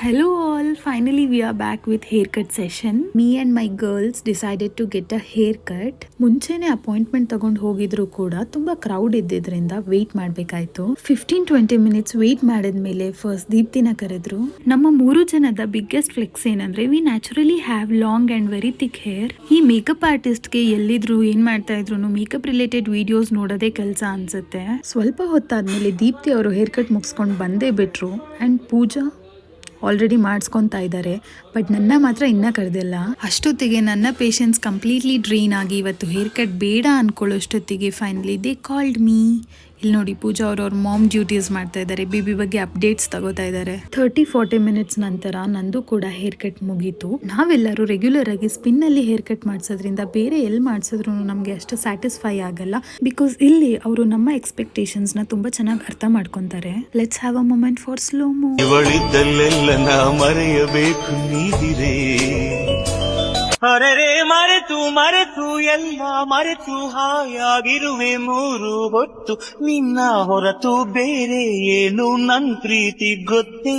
Hello all, finally we are back with haircut session. Me and my girls decided to get a haircut. ಮುಂಚೆನೆ appointment ತಗೊಂಡು ಹೋಗಿದ್ರು ಕೂಡ ತುಂಬಾ crowd ಇದ್ದಿದ್ರಿಂದ wait ಮಾಡಬೇಕಾಯ್ತು. 15-20 ಮಿನಿಟ್ಸ್ ವೇಟ್ ಮಾಡಿದ್ಮೇಲೆ ಫಸ್ಟ್ ದೀಪ್ತಿನ ಕರೆದ್ರು. ನಮ್ಮ 3 ಜನದ ಬಿಗ್ಗೆಸ್ಟ್ ಫ್ಲೆಕ್ಸ್ ಏನಂದ್ರೆ we naturally have long and very thick hair. ಈ ಮೇಕಪ್ ಆರ್ಟಿಸ್ಟ್ಗೆ ಎಲ್ಲಿದ್ರು ಏನ್ ಮಾಡ್ತಾ ಇದ್ರು ಮೇಕಪ್ ರಿಲೇಟೆಡ್ ವಿಡಿಯೋಸ್ ನೋಡೋದೇ ಕೆಲಸ ಅನ್ಸುತ್ತೆ. ಸ್ವಲ್ಪ ಹೊತ್ತಾದ್ಮೇಲೆ ದೀಪ್ತಿ ಅವರು ಹೇರ್ ಕಟ್ ಮುಗಿಸ್ಕೊಂಡು ಬಂದೇ ಬಿಟ್ರು ಅಂಡ್ ಪೂಜಾ ಆಲ್ರೆಡಿ ಮಾಡಿಸ್ಕೊತಾ ಇದ್ದಾರೆ. ಬಟ್ ನನ್ನ ಮಾತ್ರ ಇನ್ನೂ ಕರೆದಿಲ್ಲ. ಅಷ್ಟೊತ್ತಿಗೆ ನನ್ನ ಪೇಷನ್ಸ್ ಕಂಪ್ಲೀಟ್ಲಿ ಡ್ರೈನ್ ಆಗಿ ಇವತ್ತು ಹೇರ್ ಕಟ್ ಬೇಡ ಅನ್ಕೊಳ್ಳೋಷ್ಟೊತ್ತಿಗೆ ಫೈನಲಿ ದೇ ಕಾಲ್ಡ್ ಮೀ. ಇಲ್ಲಿ ನೋಡಿ ಪೂಜಾ ಅವ್ರ ಮಾಮ್ ಡ್ಯೂಟೀಸ್ ಮಾಡ್ತಾ ಇದ್ದಾರೆ, ಬೇಬಿ ಬಗ್ಗೆ ಅಪ್ಡೇಟ್ಸ್ ತಗೋತಾ ಇದ್ದಾರೆ. 30-40 ಮಿನಿಟ್ಸ್ ನಂತರ ನಂದು ಕೂಡ ಹೇರ್ ಕಟ್ ಮುಗೀತು. ನಾವೆಲ್ಲರೂ ರೆಗ್ಯುಲರ್ ಆಗಿ ಸ್ಪಿನ್ ಅಲ್ಲಿ ಹೇರ್ ಕಟ್ ಮಾಡಿಸೋದ್ರಿಂದ ಬೇರೆ ಎಲ್ಲಿ ಮಾಡಿಸಿದ್ರು ನಮಗೆ ಅಷ್ಟು ಸ್ಯಾಟಿಸ್ಫೈ ಆಗಲ್ಲ. ಬಿಕಾಸ್ ಇಲ್ಲಿ ಅವರು ನಮ್ಮ ಎಕ್ಸ್ಪೆಕ್ಟೇಷನ್ಸ್ ನ ತುಂಬಾ ಚೆನ್ನಾಗಿ ಅರ್ಥ ಮಾಡ್ಕೊಂತಾರೆ. Let's have a moment for slow ಮೋ. ಇವಳಿದ್ದಲ್ಲೆಲ್ಲ ಮರೆಯಬೇಕು ನೀದಿರೇ, ಅರೆರೆ ಮರೆತು ಎಲ್ಲ ಮರೆತು ಹಾಯಾಗಿರುವೆ ಮೂರು ಹೊತ್ತು, ನಿನ್ನ ಹೊರತು ಬೇರೆ ಏನು ನನ್ ಪ್ರೀತಿ ಗೊತ್ತೇ